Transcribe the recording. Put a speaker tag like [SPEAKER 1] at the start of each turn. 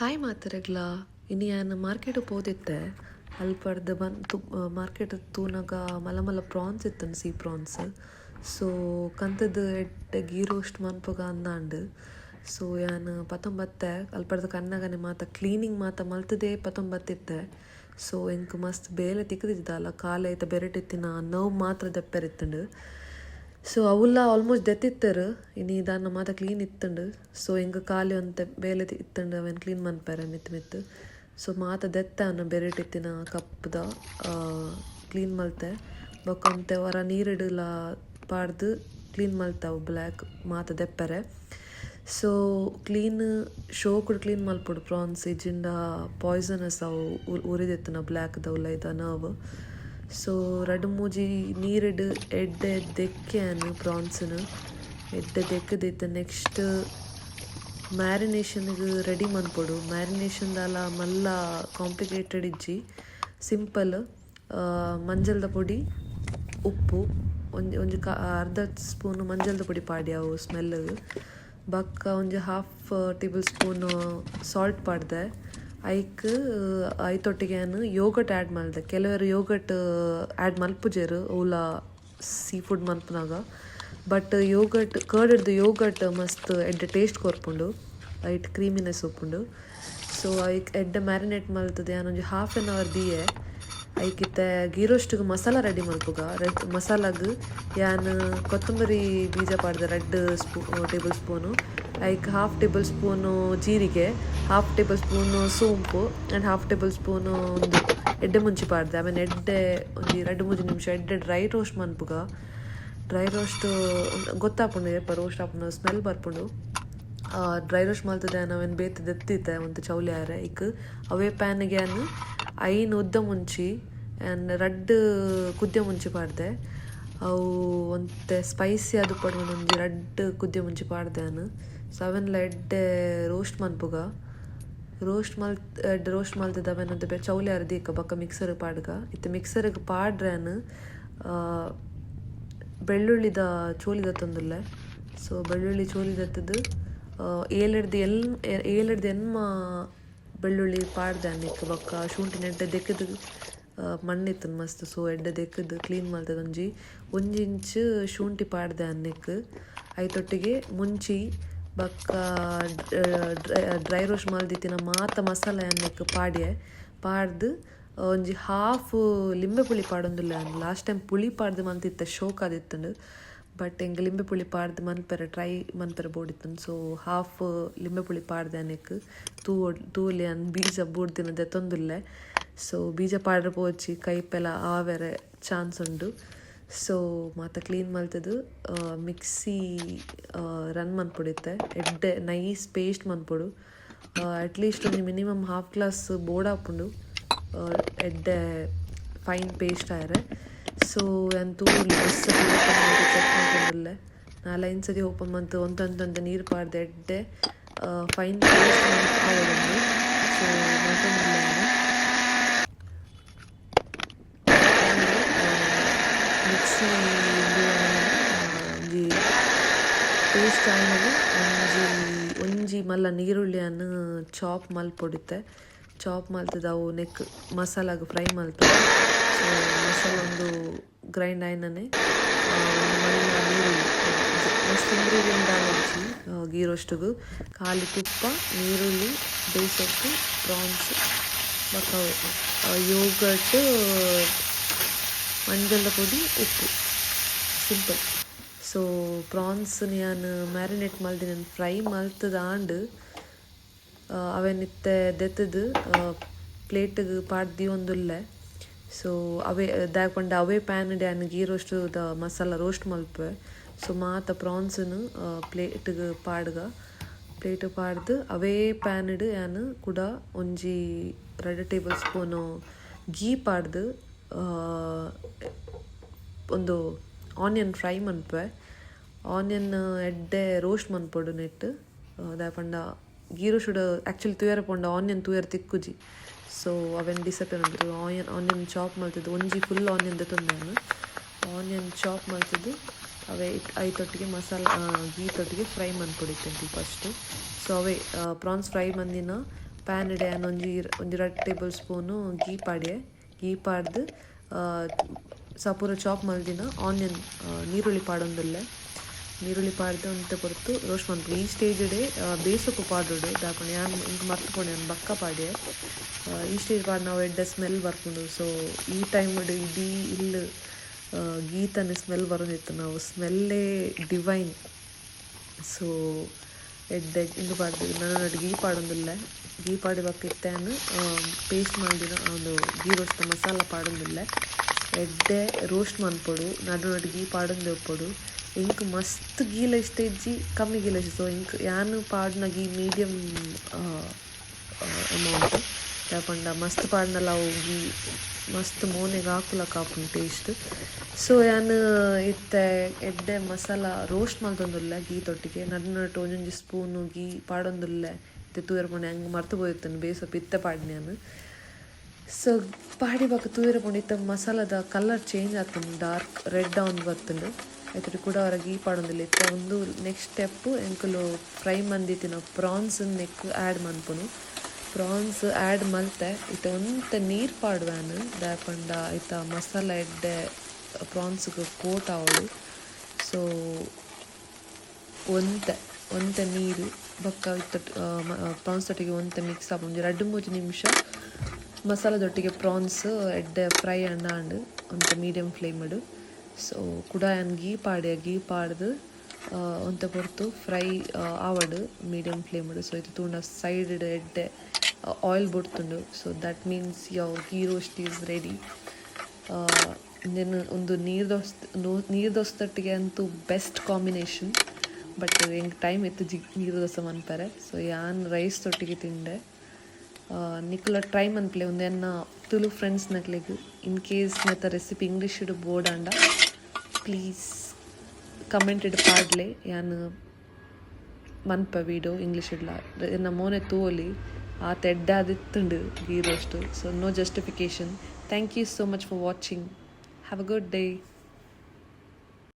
[SPEAKER 1] Hi ಮಾತರೆಗ್ಲ ಇನ್ನು ಏನು market ಪೋದಿತ್ತೆ ಅಲ್ಪಡ್ದು ಬಂದು ಮಾರ್ಕೆಟ್ ತೂನಾಗ ಮಲ್ಲ ಮಲ್ಲ ಪ್ರಾನ್ಸ್ ಇತ್ತನು ಸೀ ಪ್ರಾನ್ಸ್. ಸೊ ಕಂತದ್ದು ಎಡ್ಡೆ ಗೀ ರೋಸ್ಟ್ ಮನ್ಪಗ ಅಂದಾಂಡು ಸೊ ಯಾನು ಪತ್ತೊಂಬತ್ತೆ ಅಲ್ಪಡ್ದು ಕಣ್ಣಗನೆ ಮಾತ ಕ್ಲೀನಿಂಗ್ ಮಾತ ಮಲ್ತದೇ ಪತ್ತೊಂಬತ್ತಿತ್ತೆ. ಸೊ ಎಂಕ್ ಮಸ್ತ್ ಬೇಲೆ ತಿಕ್ಕದಿದ್ದಲ್ಲ ಕಾಲ ಐತ ಬೆರಟಿತ್ತಿನ ನೋವು ಮಾತ್ರ ದೆಪ್ಪರಿತ್ತಂಡು. ಸೊ ಅವುಲ್ಲ ಆಲ್ಮೋಸ್ಟ್ ದೆತ್ತಿತ್ತರು ಇನ್ನು ಇದನ್ನ ಮಾತ ಕ್ಲೀನ್ ಇತ್ತಂಡು. ಸೊ ಹಿಂಗೆ ಖಾಲಿ ಅಂತ ಬೇಲೆ ಇತ್ತಂಡು ಅವನ್ ಕ್ಲೀನ್ ಮನ್ಪಾರೆ ಮಿತ್ತು. ಸೊ ಮಾತ ದೆತ್ತ ಅವನ ಬೆರಟಿತ್ತಿನ ಕಪ್ಪದ ಕ್ಲೀನ್ ಮಲ್ತೆ ಬೊಕ್ಕಂತೆ ಹೊರ ನೀರಿಡಲ ಪಾಡ್ದು ಕ್ಲೀನ್ ಮಲ್ತಾವು ಬ್ಲ್ಯಾಕ್ ಮಾತ ದೆಪ್ಪರೆ. ಸೊ ಕ್ಲೀನ್ ಶೋ ಕೂಡ ಕ್ಲೀನ್ ಮಲ್ಪಡು ಪ್ರಾನ್ಸ್ ಇಜಿಂಡ ಪಾಯ್ಸನಸ್ ಅವು ಉರಿದಿತ್ತನ ಬ್ಲ್ಯಾಕ್ದವುಲ್ಲ ಇದ ನರ್ವ್. ಸೊ ರಡ್ಡು ಮೂಜಿ ನೀರಿಡು ಎಡ್ಡೆ ದೆಕ್ಕೆಯನ್ನು ಪ್ರಾನ್ಸನ್ನು ಎಡ್ಡೆ ದೆಕ್ಕದಿತ್ತು. ನೆಕ್ಸ್ಟ್ ಮ್ಯಾರಿನೇಷನ್ಗೆ ರೆಡಿ ಮನ್ಪೊಡು. ಮ್ಯಾರಿನೇಷನ್ದಲ್ಲ ಮಲ್ಲ ಕಾಂಪ್ಲಿಕೇಟೆಡ್ ಇಜ್ಜಿ ಸಿಂಪಲ್ ಮಂಜಲ್ದ ಪೊಡಿ ಉಪ್ಪು ಒಂಜಿ ಅರ್ಧ ಸ್ಪೂನು ಮಂಜಲ್ದ ಪೊಡಿ ಪಾಡಿ ಅವು ಸ್ಮೆಲ್ಗೆ ಬಕ್ಕ ಒಂಜಿ ಹಾಫ್ ಟೇಬಲ್ ಸ್ಪೂನು ಸಾಲ್ಟ್ ಪಾಡ್ದೆ. ಐತೊಟ್ಟಿಗೆ ಯೋಗಟ್ ಆ್ಯಡ್ ಮಾಡಿದೆ. ಕೆಲವರು ಯೋಗಟ್ ಆ್ಯಡ್ ಮಲ್ಪುಜೇರು ಓಲ ಸೀ ಫುಡ್ ಮಲ್ಪನಾಗ. ಬಟ್ ಯೋಗಟ್ ಕರ್ಡ್ ಹಿಡ್ದು ಯೋಗಟ್ ಮಸ್ತ್ ಎಡ್ಡೆ ಟೇಸ್ಟ್ ಕೊರ್ಪುಂಡು ಐಟ್ ಕ್ರೀಮಿನೆಸ್ ಉಪ್ಪುಂಡು. ಸೊ ಎಡ್ಡೆ ಮ್ಯಾರಿನೇಟ್ ಮಲ್ತದೆ ಒಂಜಿ ಹಾಫ್ ಆನ್ ಅವರ್ ದಿಯೆ ಐಕಿತ್ತೆ ಗೀ ರೋಸ್ಟ್ಗೆ ಮಸಾಲ ರೆಡಿ ಮಲ್ಪುಗ. ಮಸಾಲಾಗ ಯಾನು ಕೊತ್ತಂಬರಿ ಬೀಜ ಪಾಡ್ದೆ 2 tablespoon. Half tablespoon ಜೀರಿಗೆ, ಹಾಫ್ ಟೇಬಲ್ ಸ್ಪೂನು ಸೋಂಪು ಆ್ಯಂಡ್ ಹಾಫ್ ಟೇಬಲ್ ಸ್ಪೂನು ಒಂದು ಎಡ್ಡೆ ಮುಂಚಿ ಪಾಡ್ದೆ. ಆಮೇಲೆ ಎಡ್ಡೆ ಒಂದು 2-3 ನಿಮಿಷ ಎಡ್ಡೆ ಡ್ರೈ ರೋಸ್ಟ್ ಮನ್ಪುಗ. ಡ್ರೈ ರೋಸ್ಟ್ ಗೊತ್ತಾಪುಂಡು ಏಪ ರೋಸ್ಟ್ ಆಪುಂಡು ಸ್ಮೆಲ್ ಬರ್ಪುಂಡು. ಡ್ರೈ ರೋಸ್ಟ್ ಮಲ್ತದೆ ನಾವೇನು ಬೇತ ದೆತ್ತಿತ್ತೆ ಒಂದು ಚೌಲಿ ಆರೆ ಅವೇ ಪ್ಯಾನಿಗೆ ಐನು ಉದ್ದ ಮುಂಚಿ ರಡ್ಡು ಕುದ್ದೆ ಮುಂಚಿ ಪಾಡ್ದೆ. ಅವು ಒಂತೆ ಸ್ಪೈಸಿ ಅದು ಪಡುವ ಒಂಜಿ ರಡ್ಡು ಕುದ್ದೆ ಮುಂಚಿ ಪಾಡ್ದೆ ಸೊ ಅವೆಲ್ಲ ಎಡ್ಡೆ ರೋಸ್ಟ್ ಮನ್ಪುಗ. ರೋಸ್ಟ್ ಮಲ್ತದ ಅವೇನಂತ ಚೌಲಿ ಅರ್ದಿಕ್ಕ ಬಕ್ಕ ಮಿಕ್ಸರ್ಗೆ ಪಾಡ್ಗ. ಇತ್ತು ಮಿಕ್ಸರ್ಗೆ ಪಾಡ್ರೆ ಬೆಳ್ಳುಳ್ಳಿದ ಚೋಲಿದ ತಂದುಲ್ಲೆ. ಸೊ ಬೆಳ್ಳುಳ್ಳಿ ಚೋಲಿದತ್ತದು 7 ಎನ್ಮ ಬೆಳ್ಳುಳ್ಳಿ ಪಾಡ್ದೆ ಅನ್ನಿಕ್ಕೆ ಬಕ್ಕ ಶುಂಠಿನ ಎಡ್ಡೆ ದೆಕ್ಕದು ಮಣ್ಣಿತ್ತು ಮಸ್ತ್. ಸೊ ಎಡ್ಡೆ ದೆಕ್ಕದು ಕ್ಲೀನ್ ಮಾಡ್ತದೆ. ಒಂಜಿ ಇಂಚು ಶುಂಠಿ ಪಾಡ್ದೆ ಅನ್ನಿಕ್ಕೆ ಐತೊಟ್ಟಿಗೆ ಮುಂಚಿ ಬಕ್ಕ ಡ್ರೈ ರೋಸ್ಟ್ ಮಲ್ದಿತ್ತಿನ ಮಾತ ಮಸಾಲೆ ಅನ್ನಿಕ್ಕೆ ಪಾಡ್ದು ಒಂಜಿ ಹಾಫ್ ಲಿಂಬೆ ಪುಳಿ ಪಾಡೊಂದುಲ್ಲ. ಲಾಸ್ಟ್ ಟೈಮ್ ಪುಳಿ ಪಾಡ್ದು ಮಲ್ತಿತ್ತೆ ಶೋಕ್ ಆದಿತ್ತಂಡು. ಬಟ್ ಹೆಂಗೆ ಲಿಂಬೆ ಪುಳಿ ಪಾಡ್ದು ಮನ್ಪೆರೆ ಟ್ರೈ ಮನ್ಪೆರೆ ಬೋಡಿತ್ತು. ಸೊ ಹಾಫ್ ಲಿಂಬೆ ಪುಳಿ ಪಾಡ್ದೆ ಅನ್ನಕ್ಕೆ ತೂಲಿ ಬೀಜ ಬೂಡ್ದಿನದೆ ತೊಂದುಲ್ಲೆ. ಸೊ ಬೀಜ ಪಾಡ್ರೆ ಪೋಚಿ ಕೈಪೆಲ್ಲ ಆವೆರೆ ಚಾನ್ಸ್ ಉಂಡು. ಸೊ ಮಾತ ಕ್ಲೀನ್ ಮಲ್ತದು ಮಿಕ್ಸಿ ರನ್ ಮನ್ಪೊಡಿತ್ತೆ. ಎಡ್ಡೆ ನೈಸ್ ಪೇಸ್ಟ್ ಮನ್ಪೊಡು. ಅಟ್ಲೀಸ್ಟ್ ಒಂದು ಮಿನಿಮಮ್ ಹಾಫ್ ಗ್ಲಾಸ್ ಬೋಡಾಪುಂಡು ಎಡ್ಡೆ ಫೈನ್ ಪೇಸ್ಟ್ ಆಯ್ರೆ. ಸೊ ಅಂತೂ ಚೆಕ್ ಮಾಡ್ಕೊಂಡಿಲ್ಲೆ 4 ಸತಿ ಓಪನ್ ಮಂತು ಒಂದೊಂದು ನೀರು ಪಾಡ್ದೆ ಎಡ್ಡೆ ಫೈನ್ ಪೇಸ್ಟ್ ಆಗೋದು. ಸೊ ಮಾಡ್ಕೊಂಡಿಲ್ಲ ಮಿಕ್ಸಿ ಒಂಜಿ ಪೇಸ್ಟ್ ಆಯ್ನಲ್ಲಿ ಒಂಜಿ ಮಲ್ಲ ನೀರುಳ್ಳಿಯನ್ನು ಚಾಪ್ ಮಲ್ಪೊಡಿತ್ತೆ. ಚಾಪ್ ಮಲ್ತದ ಅವು ನೆಕ್ ಮಸಾಲಾಗ ಫ್ರೈ ಮಲ್ತದೆ. ಸೊ ಮಸಾಲ ಒಂದು ಗ್ರೈಂಡ್ ಆಯ್ನೇ ಮಲ್ಲ ನೀರುಳ್ಳಿ ಮಸ್ತ್ ಇಂಗ್ರೀಡಿಯೆಂಟ್ ಆಗಿ ಗೀ ರೋಸ್ಟಿಗೂ ಖಾಲಿ ತುಪ್ಪ, ನೀರುಳ್ಳಿ, ಬೇಸತ್ತು, ಪ್ರಾನ್ಸ್ ಮತ್ತು ಯೋಗಟ್, ಮಂಜಳ ಪೊಡಿ, ಉಪ್ಪು, ಸಿಂಪಲ್. ಸೊ ಪ್ರಾನ್ಸ್ ನಾನು ಮ್ಯಾರಿನೇಟ್ ಮಲ್ದಿ ನಾನು ಫ್ರೈ ಮಲ್ತದ ಆಂಡ್ ಅವೇನಿತ್ತೆ ದೆತ್ತದು ಪ್ಲೇಟಿಗೆ ಪಾಡ್ದು ಒಂದುಲ್ಲೆ. ಸೊ ಅವೇ ದಾಕೊಂಡೆ ಅವೇ ಪ್ಯಾನ್ ನಾನು ಗೀ ರೋಸ್ಟದ ಮಸಾಲ ರೋಸ್ಟ್ ಮಲ್ಪೆ. ಸೊ ಮಾತ ಪ್ರಾನ್ಸನ್ನು ಪ್ಲೇಟಿಗೆ ಪಾಡ್ದು ಅವೇ ಪ್ಯಾನ್ ನಾನು ಕೂಡ ಒಂಜಿ 2 ಟೇಬಲ್ ಸ್ಪೂನು ಗೀ ಪಾಡ್ದು ಒಂದು ಆನಿಯನ್ ಫ್ರೈ ಮನ್ಪೆ. ಆನಿಯನ್ ಎಡ್ಡೆ ರೋಸ್ಟ್ ಮನ್ಪೊಡು ನೆಟ್ಟು ದಾಪಂಡ ಗೀ ರೋಸ್ಟ್ ಆ್ಯಕ್ಚುಲಿ ತುಯರ ಪೋಂಡ ಆನಿಯನ್ ತುಯರ್ ತಿಕ್ಕುಜಿ. ಸೊ ಅವೆನ್ ಡಿಸಪೇರ್ ಅಂದರು. ಆನಿಯನ್ ಚಾಪ್ ಮಾಡ್ತಿದ್ದು ಒಂಜಿ ಫುಲ್ ಆನಿಯನ್ ತಂದು ಆನಿಯನ್ ಚಾಪ್ ಮಾಡ್ತಿದ್ದು ಅವೇ ಐತೊಟ್ಟಿಗೆ ಮಸಾಲ ಗೀ ತೊಟ್ಟಿಗೆ ಫ್ರೈ ಮನ್ಪೊಡಿತ್ತೇನೆ ಫಸ್ಟು. ಸೊ ಅವೇ ಪ್ರಾನ್ಸ್ ಫ್ರೈ ಮಂದಿನ ಪ್ಯಾನ್ ಇಡೆ ಒಂಜಿ 2 ಟೇಬಲ್ ಸ್ಪೂನು ಗೀ ಪಾಡ್ಯೆ. ಗೀ ಪಾಡ್ದು ಸಪೂರ ಚಾಪ್ ಮಲ್ದಿನ ಆನಿಯನ್ ನೀರುಳ್ಳಿ ಪಾಡೊಂದುಲ್ಲೆ. ನೀರುಳ್ಳಿ ಪಾಡ್ದು ಅಂತ ಕೊರ್ತು ರೋಸ್ಟ್ ಮಾಡ್ಬೇಕು. ಈ ಸ್ಟೇಜ್ಡೆ ಬೇಸೊಪ್ಪು ಪಾಡೋಡು ದಾಪುಂಡು. ಯಾನ್ ಇಂಕ ಮರ್ತುಕೊಂಡು ನಾನು ಬಕ್ಕ ಪಾಡ್ಯೆ. ಈ ಸ್ಟೇಜ್ ಪಾಡ್ ನಾವು ಎಡ್ಡೆ ಸ್ಮೆಲ್ ಬರ್ಕೊಂಡು. ಸೊ ಈ ಟೈಮ್ಡು ಇಡೀ ಇಲ್ಲಿ ಗೀತನೇ ಸ್ಮೆಲ್ ಬರೋದಿತ್ತು. ನಾವು ಸ್ಮೆಲ್ಲೇ ಡಿವೈನ್. ಸೊ ಎಡ್ಡೆ ಇಂದು ಪಾಡ್ದು ನಾನು ಗೀ ಪಾಡೊಂದಿಲ್ಲ. ಗೀ ಪಾಡಿ ಬಕ್ಕ ಇತ್ತೇನು ಪೇಸ್ಟ್ ಮಾಡಿನ ಒಂದು ಗೀ ರೋಸ್ಟ್ ಮಸಾಲ ಪಾಡೊಂದಿಲ್ಲ. ಎಡ್ಡೆ ರೋಸ್ಟ್ ಮನ್ಪೊಡು ನಡು ಗೀ ಪಾಡೊಂದು ಒಪ್ಪೊಡು. ಇಂಕ್ ಮಸ್ತ್ ಗೀಲ ಇಷ್ಟ ಇಜ್ಜಿ ಕಮ್ಮಿ ಗೀಲ ಇಷ್ಟ. ಸೊ ಇಂಕ್ ಯಾನು ಪಾಡ್ನ ಗೀ ಮೀಡಿಯಮ್ ಅಮೌಂಟ್ ಯಾಪಂಡ ಮಸ್ತ್ ಪಾಡ್ನಲ್ಲ ಅವು ಗೀ ಮಸ್ತ್ ಮೋನೆಗೆ ಹಾಕುಲ ಕಾಪುಂಡು ಟೇಸ್ಟ್. ಸೊ ಯಾನು ಇತ್ತೆ ಎಡ್ಡೆ ಮಸಾಲ ರೋಸ್ಟ್ ಮಲ್ತೊಂದುಲ್ಲೆ ಗೀ ತೊಟ್ಟಿಗೆ ನಡು ಒಂಜೊಂಜಿ ಸ್ಪೂನು ಗೀ ಪಾಡೊಂದುಲ್ಲೆ ಇತ್ತೆ ತೂಯರ ಪೊಂಡು ಹಂಗೆ ಮರ್ತು ಹೋಯ್ತಾನೆ ಬೇಸೊಪ್ಪು ಇತ್ತೆ ಪಾಡ್ನ್ಯಾನು. ಸೊ ಪಾಡಿ ಬಕ್ಕ ತೂಯರ ಪೊಂಡು ಇತ್ತ ಮಸಾಲದ ಕಲರ್ ಚೇಂಜ್ ಆಗ್ತದೆ, ಡಾರ್ಕ್ ರೆಡ್ ಒಂದು ಬರ್ತುಂಡು. ಆಯ್ತು ಕೂಡ ಅವರ ಗೀ ಪಾಡೊಂದಿಲ್ಲ ಇತ್ತ ಒಂದು ನೆಕ್ಸ್ಟ್ ಸ್ಟೆಪ್ಪು ಎಂಕುಲು ಫ್ರೈ ಮಂದಿತ್ತಿನ ಪ್ರಾನ್ಸ್ ನೆಕ್ ಆ್ಯಡ್ ಮನ್ಪುನು. ಪ್ರಾನ್ಸ್ ಆ್ಯಡ್ ಮಲ್ತೆ ಇತ್ತ ಒಂತ ನೀರು ಪಾಡುವಾನು ದಾಪಂಡ ಇತ್ತ ಮಸಾಲ ಎಡ್ಡೆ ಪ್ರಾನ್ಸ್ಗೆ ಕೋಟ್ ಆವಡು. ಸೊ ಒಂತೆ ನೀರು ಬಕ್ಕ ಇತ್ತ ಪ್ರಾನ್ಸ್ ತೊಟ್ಟಿಗೆ ಒಂತೆ ಮಿಕ್ಸ್ ಆಪುಂಡು. 2-3 ನಿಮಿಷ ಮಸಾಲದೊಟ್ಟಿಗೆ ಪ್ರಾನ್ಸ್ ಎಡ್ಡೆ ಫ್ರೈ ಅಣ್ಣಾಂಡು ಒಂತ ಮೀಡಿಯಮ್ ಫ್ಲೇಮಡು. ಸೊ ಕೂಡ ನಾನು ಗೀ ಪಾಡ್ದು ಒಂತ ಕೊರ್ತು ಫ್ರೈ ಆವಡು ಮೀಡಿಯಮ್ ಫ್ಲೇಮಡು. ಸೊ ಇದು ತೂಂಡ ಸೈಡ್ ಎಡ್ಡೆ ಆಯಿಲ್ ಬಿಡ್ತುಂಡು. So that means your ghee roast is ready. ಒಂದು ನೀರು ದೋಸ್ತೊಟ್ಟಿಗೆ ಅಂತೂ ಬೆಸ್ಟ್ ಕಾಂಬಿನೇಷನ್. ಬಟ್ ಹೆಂಗೆ ಟೈಮ್ ಇತ್ತು ನೀರು ದೋಸೆ ಮನ್ಪರೆ. ಸೊ ಯಾನ್ ರೈಸ್ ತೊಟ್ಟಿಗೆ ತಿಂಡೆ. ನಿಕುಲ ಟ್ರೈ ಮನ್ಪ್ಲೆ ಒಂದೇನ ತುಳು ಫ್ರೆಂಡ್ಸ್ ನಕ್ಲೆಗ್ ಇನ್ ಕೇಸ್ ನೆತ್ತ ರೆಸಿಪಿ ಇಂಗ್ಲೀಷ್ ಬೋರ್ಡ್ ಆಂಡ ಪ್ಲೀಸ್ ಕಮೆಂಟ್ ಪಾಡ್ಲೆ ಯಾನು ಮನ್ಪ ವೀಡಿಯೋ ಇಂಗ್ಲೀಷ್ ಇಡ್ಲ ಎನ್ನ ಮೋನೆ ತೂವೊಲಿ ಆತ ಎಡ್ಡಾದಿತ್ತುಂಡು ghee roast. So no justification. Thank you so much for watching. Have a good day.